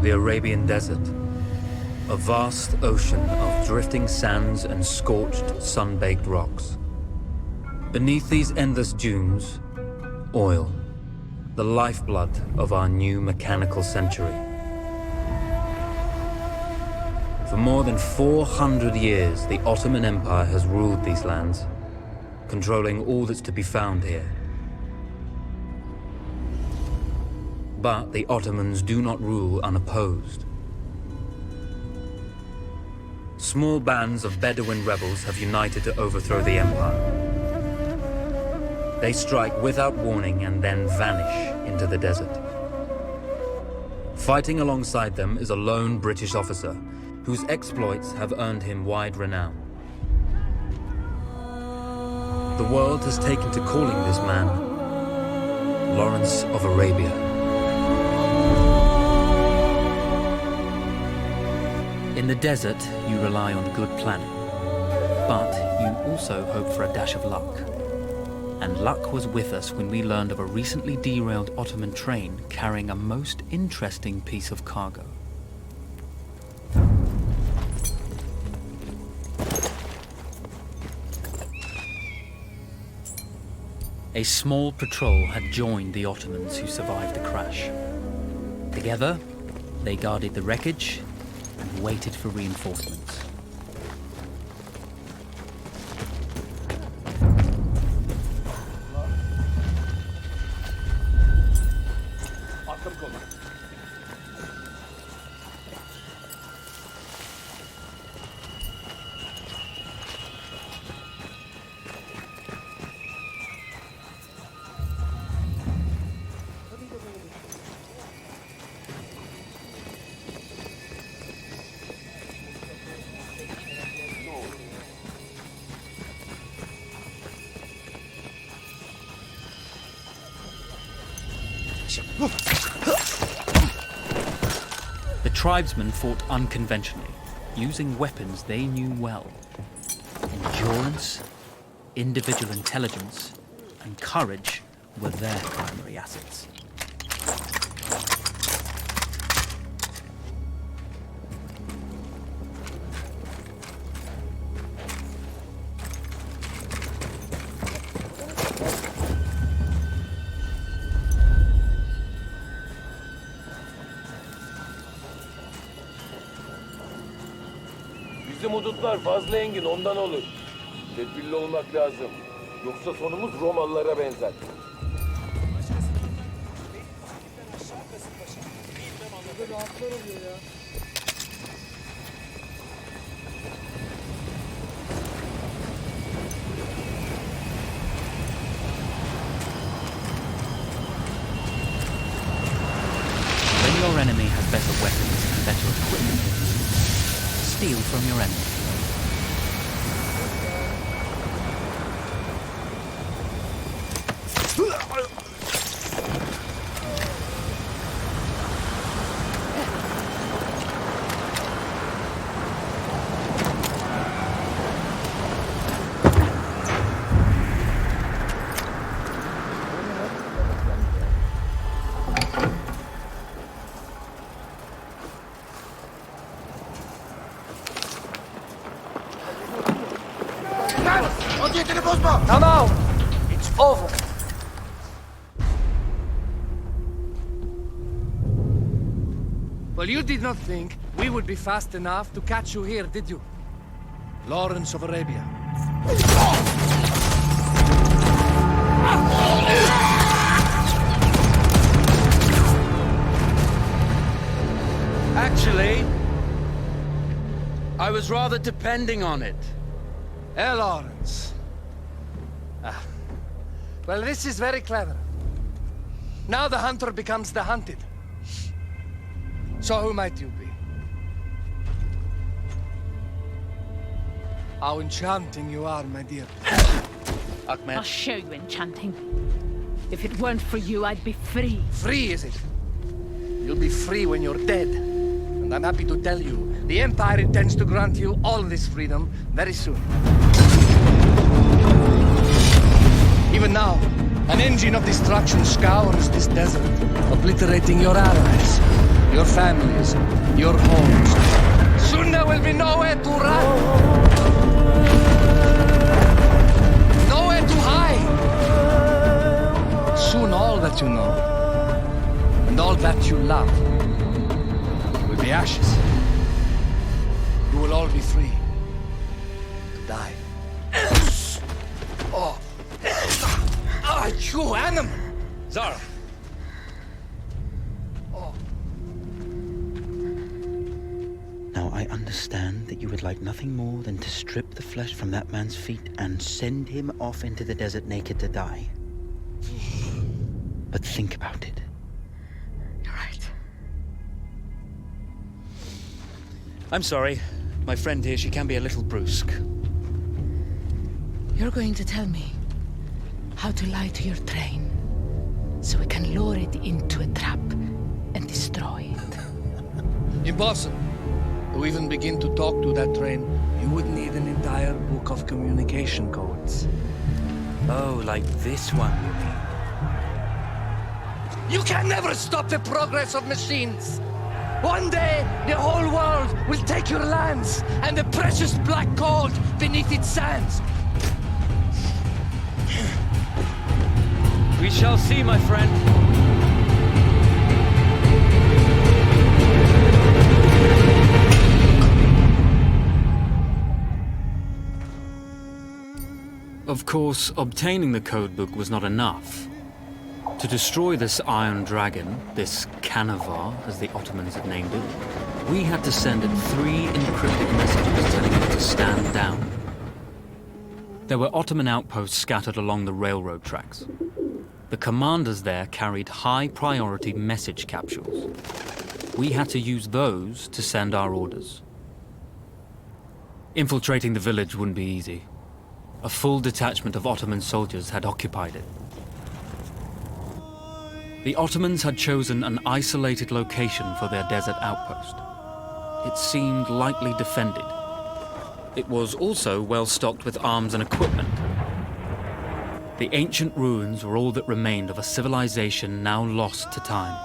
the Arabian Desert, a vast ocean of drifting sands and scorched, sun-baked rocks. Beneath these endless dunes, oil, the lifeblood of our new mechanical century. For more than 400 years, the Ottoman Empire has ruled these lands, controlling all that's to be found here. But the Ottomans do not rule unopposed. Small bands of Bedouin rebels have united to overthrow the empire. They strike without warning and then vanish into the desert. Fighting alongside them is a lone British officer whose exploits have earned him wide renown. The world has taken to calling this man Lawrence of Arabia. In the desert, you rely on good planning, but you also hope for a dash of luck. And luck was with us when we learned of a recently derailed Ottoman train carrying a most interesting piece of cargo. A small patrol had joined the Ottomans who survived the crash. Together, they guarded the wreckage and waited for reinforcements. The tribesmen fought unconventionally, using weapons they knew well. Endurance, individual intelligence, and courage were their primary assets. Bizim hudutlar fazla engin, ondan olur. Tedbirli olmak lazım. Yoksa sonumuz Romalılara benzer. When your enemy has better weapons and better equipment than you, steal from your enemy. Now, it's over. Well, you did not think we would be fast enough to catch you here, did you? Lawrence of Arabia. Actually, I was rather depending on it. Lawrence. Well, this is very clever. Now the hunter becomes the hunted. So who might you be? How enchanting you are, my dear. Ahmed. I'll show you enchanting. If it weren't for you, I'd be free. Free, is it? You'll be free when you're dead. And I'm happy to tell you, the Empire intends to grant you all this freedom very soon. Even now, an engine of destruction scours this desert, obliterating your allies. your families, your homes. Soon there will be nowhere to run. Nowhere to hide. Soon all that you know and all that you love will be ashes. You will all be free to die. Oh, you animal! Zara! Now, I understand that you would like nothing more than to strip the flesh from that man's feet and send him off into the desert naked to die. But think about it. You're right. I'm sorry. My friend here, she can be a little brusque. You're going to tell me how to lie to your train, so we can lure it into a trap and destroy it. Impossible. To even begin to talk to that train, you would need an entire book of communication codes. Oh, like this one, you mean? You can never stop the progress of machines. One day, the whole world will take your lands and the precious black gold beneath its sands. We shall see, my friend. Of course, obtaining the codebook was not enough. To destroy this Iron Dragon, this Canavar, as the Ottomans had named it, we had to send it 3 encrypted messages telling it to stand down. There were Ottoman outposts scattered along the railroad tracks. The commanders there carried high-priority message capsules. We had to use those to send our orders. Infiltrating the village wouldn't be easy. A full detachment of Ottoman soldiers had occupied it. The Ottomans had chosen an isolated location for their desert outpost. It seemed lightly defended. It was also well stocked with arms and equipment. The ancient ruins were all that remained of a civilization now lost to time.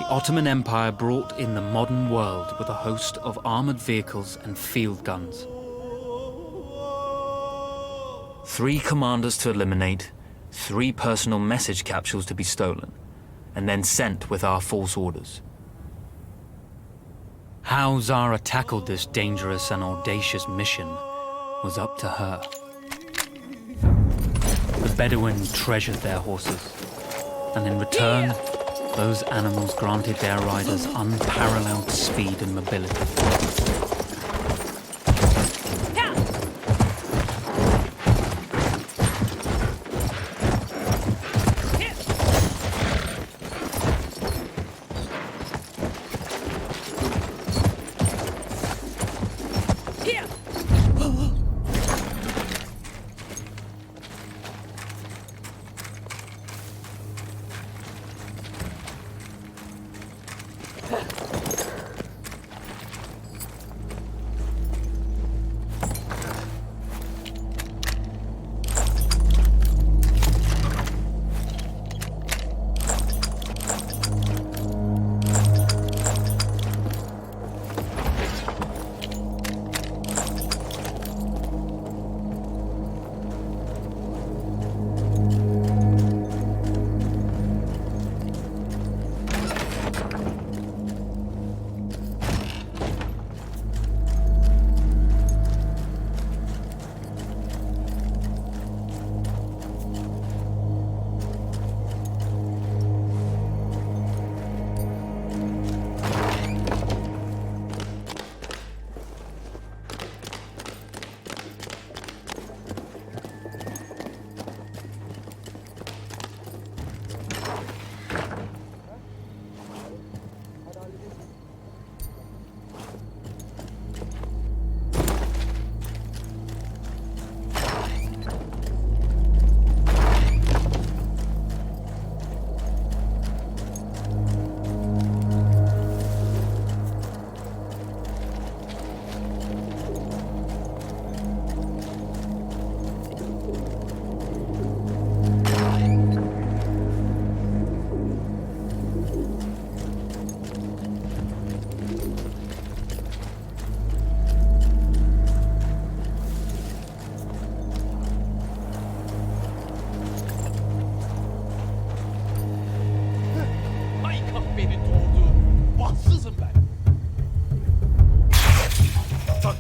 The Ottoman Empire brought in the modern world with a host of armored vehicles and field guns. 3 commanders to eliminate, 3 personal message capsules to be stolen, and then sent with our false orders. How Zara tackled this dangerous and audacious mission was up to her. The Bedouins treasured their horses, and in return, those animals granted their riders unparalleled speed and mobility.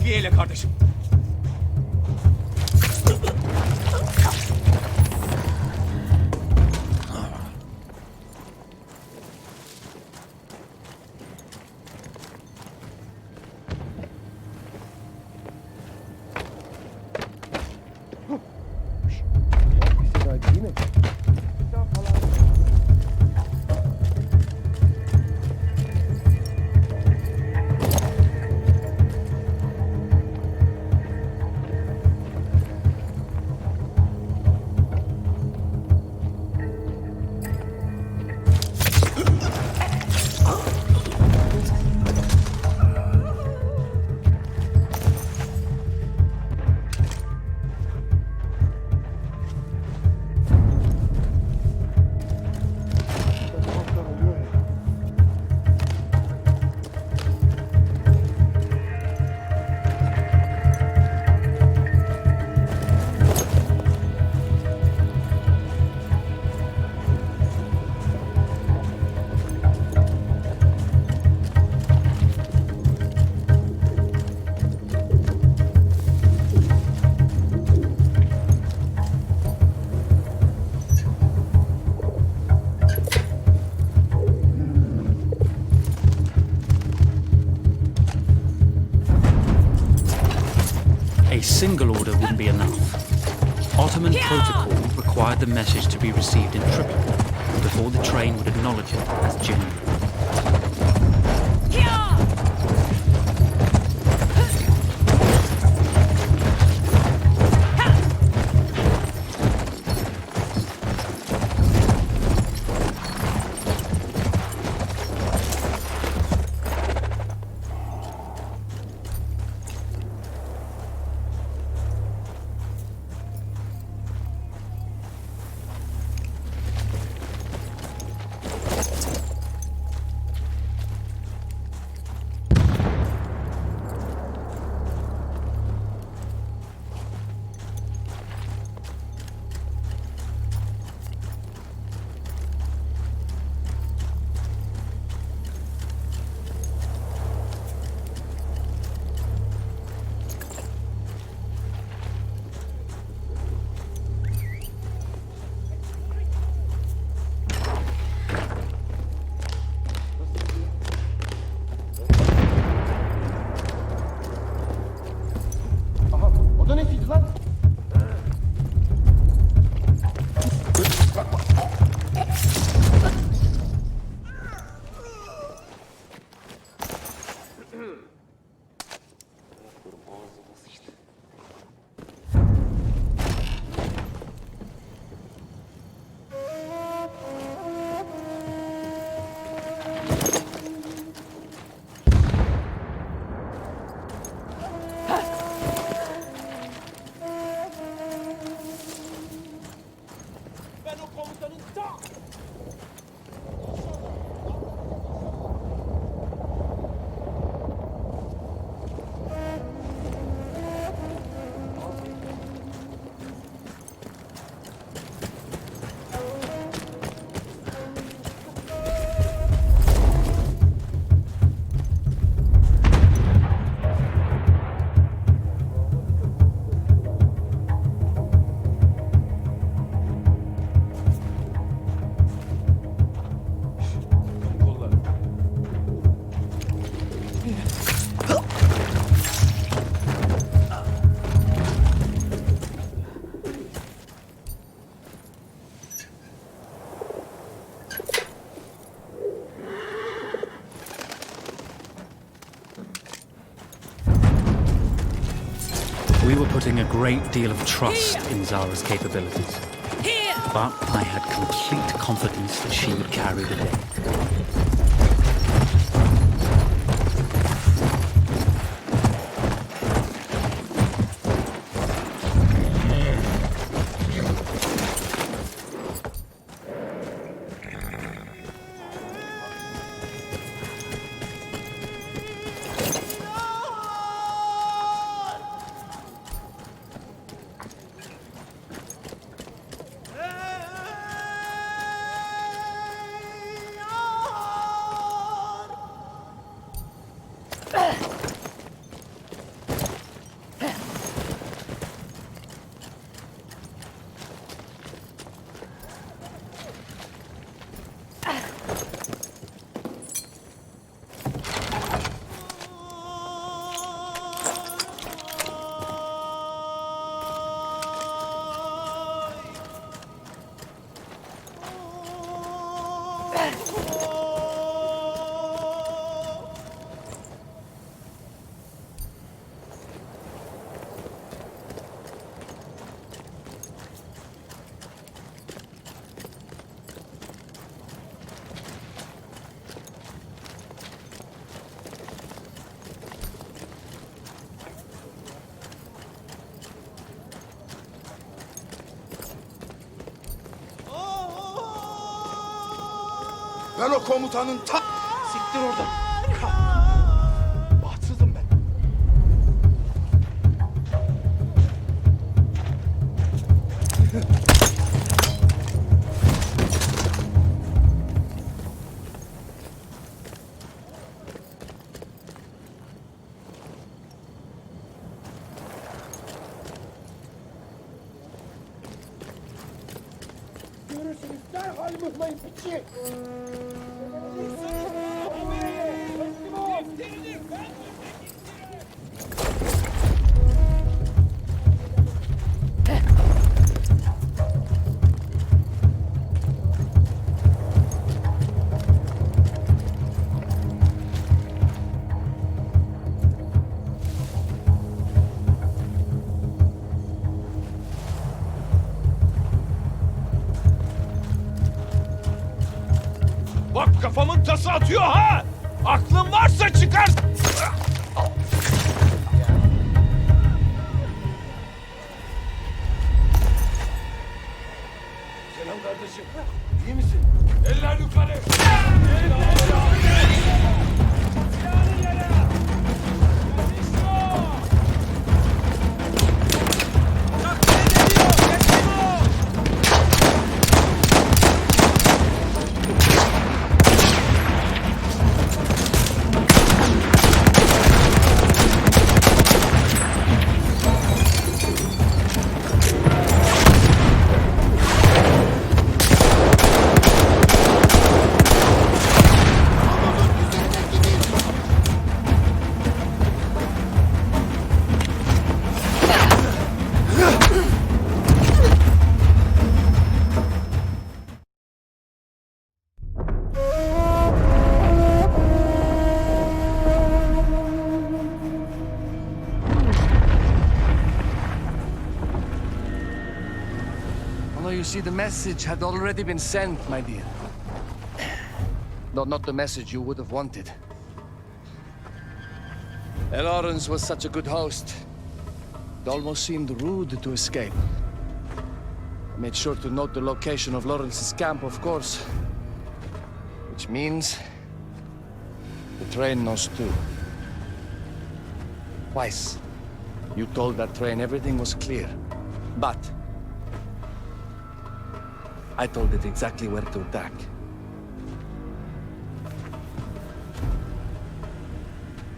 takviyeyle kardeşim. A single order wouldn't be enough. Ottoman protocol required the message to be received in triplicate before the train would acknowledge it as genuine. We were putting a great deal of trust in Zara's capabilities. But I had complete confidence that she would carry the day. Ben o komutanın ta... Siktir oradan. Bahtsızım ben. Görürsünüz derhal mıhlayın piçi. Bak kafamın tası atıyor ha! Aklın varsa çıkar! Selam kardeşim. İyi misin? Eller yukarı! Although you see, the message had already been sent, my dear. Though not the message you would have wanted. Lawrence was such a good host. It almost seemed rude to escape. I made sure to note the location of Lawrence's camp, of course. Which means the train knows too. Twice, you told that train everything was clear. But I told it exactly where to attack.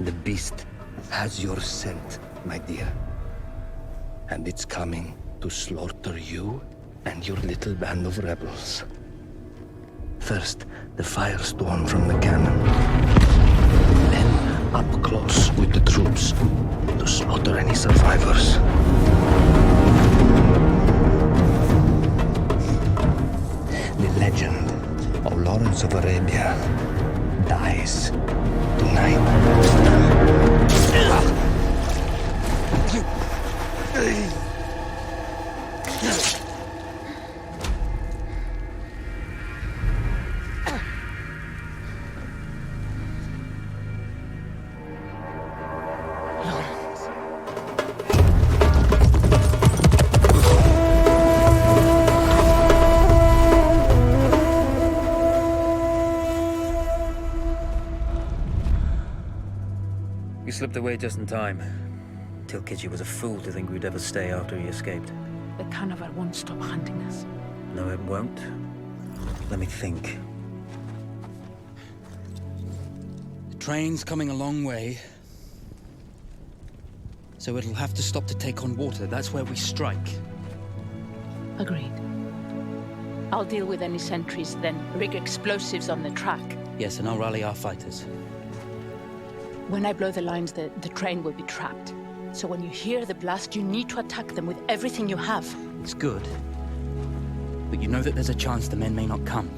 The beast has your scent, my dear. And it's coming to slaughter you and your little band of rebels. First, the firestorm from the cannon. Then, up close with the troops to slaughter any survivors. The legend of Lawrence of Arabia dies tonight. You slipped away just in time. Tilkitchi was a fool to think we'd ever stay after he escaped. The carnival won't stop hunting us. No, it won't. Let me think. The train's coming a long way. So it'll have to stop to take on water. That's where we strike. Agreed. I'll deal with any sentries, then rig explosives on the track. Yes, and I'll rally our fighters. When I blow the lines, the train will be trapped. So when you hear the blast, you need to attack them with everything you have. It's good. But you know that there's a chance the men may not come.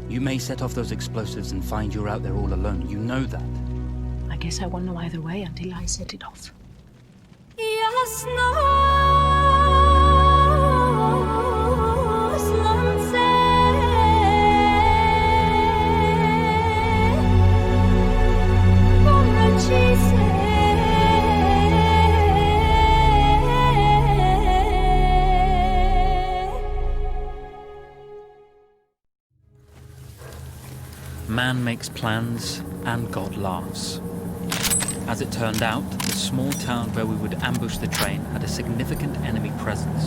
You may set off those explosives and find you're out there all alone. You know that. I guess I won't know either way until I set it off. makes plans and God laughs. As it turned out, the small town where we would ambush the train had a significant enemy presence.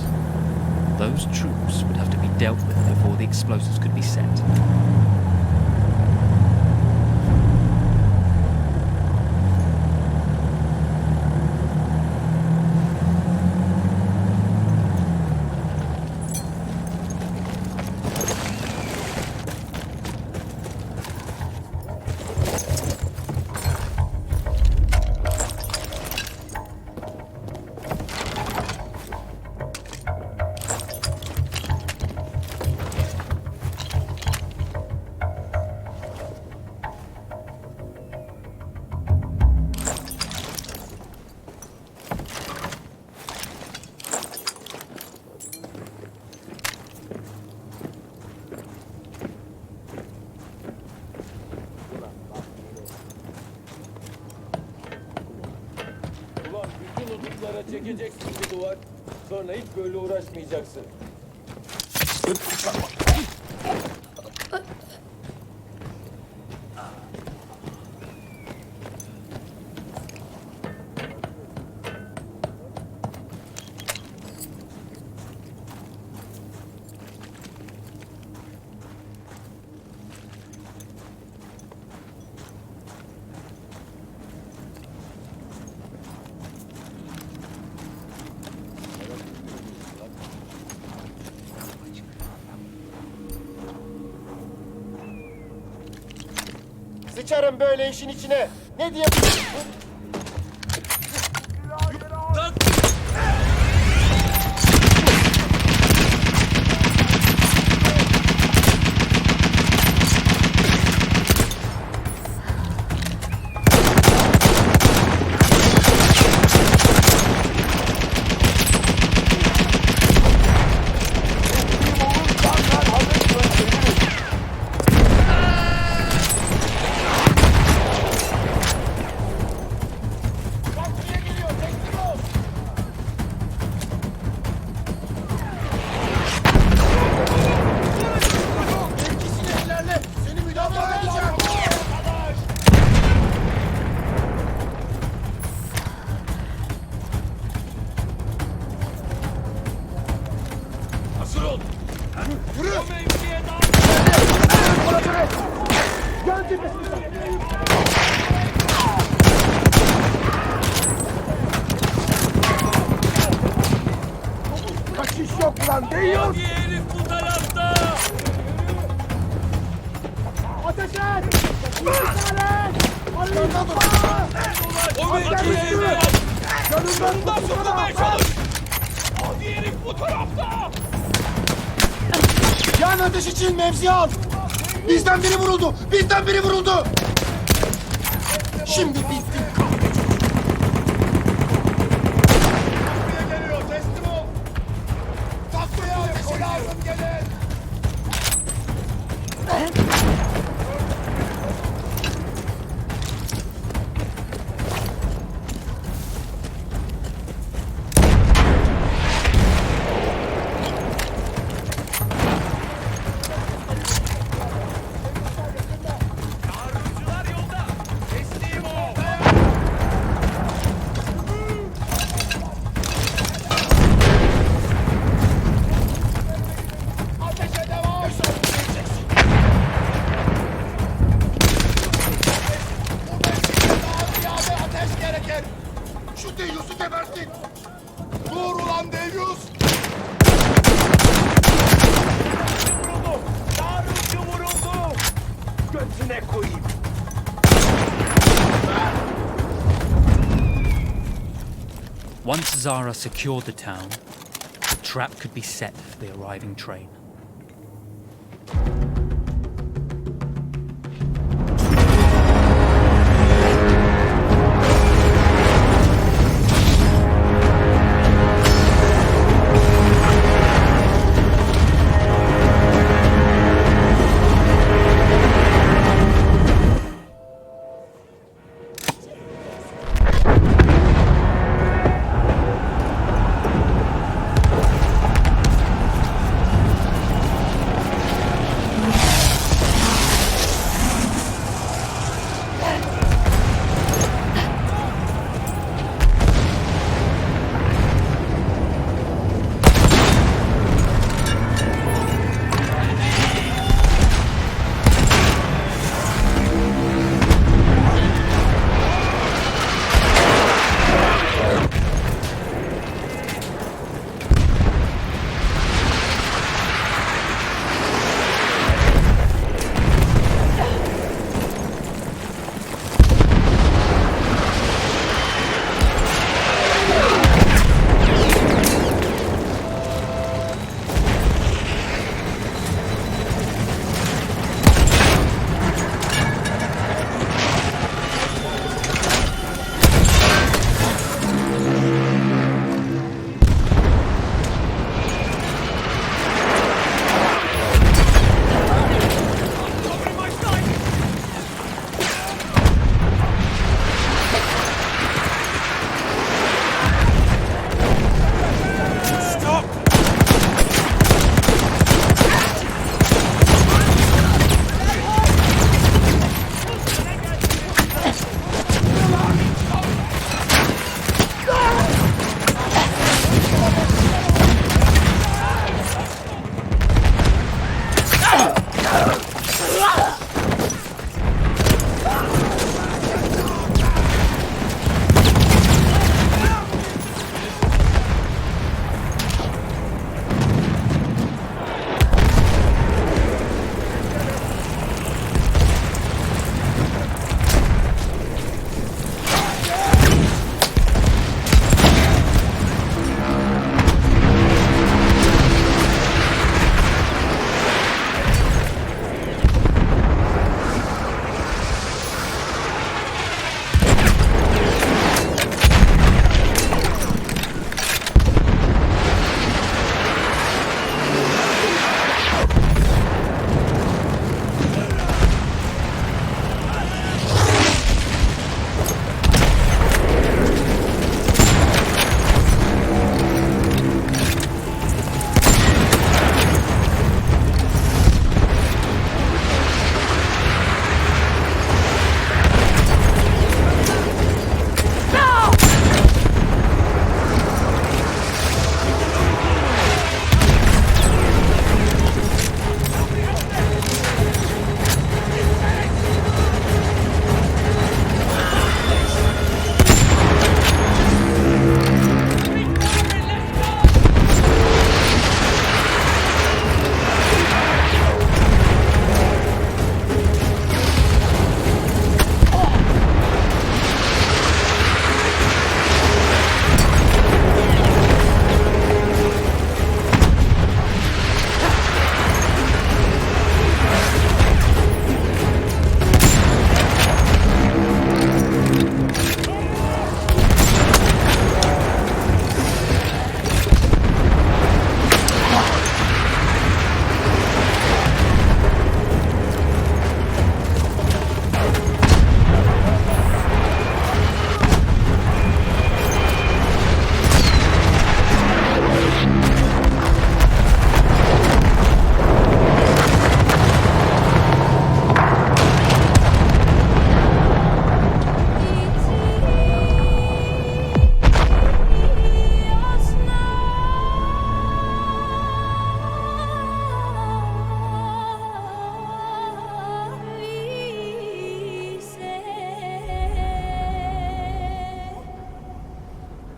Those troops would have to be dealt with before the explosives could be set. Ulan bütün hudutlara çekeceksin bu duvar. Sonra hiç böyle uğraşmayacaksın. Sıçarım böyle işin içine. Ne diye... Kaçış yok lan, değiyor! Hadi herif bu tarafta! Ateş et! O mevkiye de! Yanından sokulmaya çalış! Hadi herif bu tarafta! Yan ateş için mevzi al! Bizden biri vuruldu! Bizden biri vuruldu! Şimdi bittik! Geliyor, teslim ol! Takviye ateşi lazım, gelin! Şu deyyusu gebertin! Dur ulan deyyus! Vuruldu! Çağrıcı vuruldu! Götüne koyayım! Once Zara secured the town, the trap could be set for the arriving train.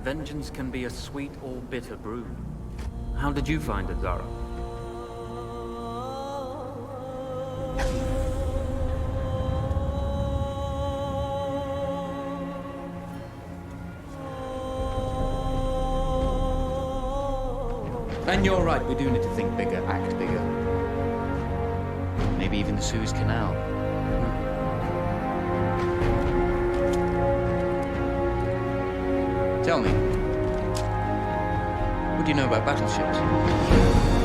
Vengeance can be a sweet or bitter brew. How did you find it, Zara? And you're right, we do need to think bigger, act bigger. Maybe even the Suez Canal. Tell me, what do you know about battleships?